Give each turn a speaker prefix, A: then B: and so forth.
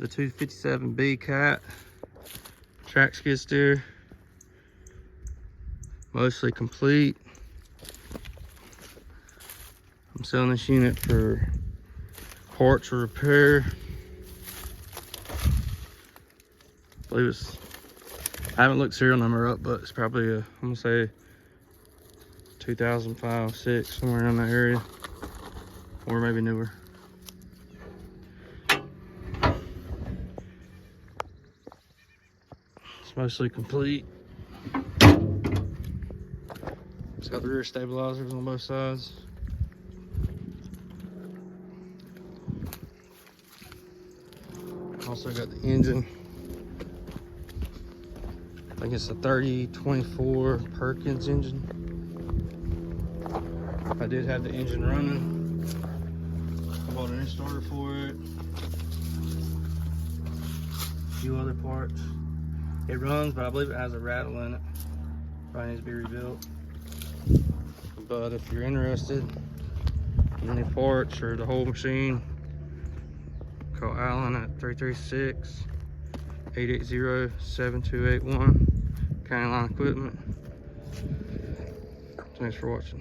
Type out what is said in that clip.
A: the 257B Cat track skid steer, mostly complete. I'm selling this unit for parts or repair. I believe it's, I haven't looked serial number up, but it's probably a, I'm gonna say 2005, 6, somewhere around that area, or maybe newer. It's mostly complete. It's got the rear stabilizers on both sides. Also got the engine. I think it's a 3024 Perkins engine. I did have the engine running. I bought an new starter for it. A few other parts. It runs, but I believe it has a rattle in it. Probably needs to be rebuilt. But if you're interested in any parts or the whole machine, call Alan at 336-880-7281. County Line Equipment. Thanks for watching.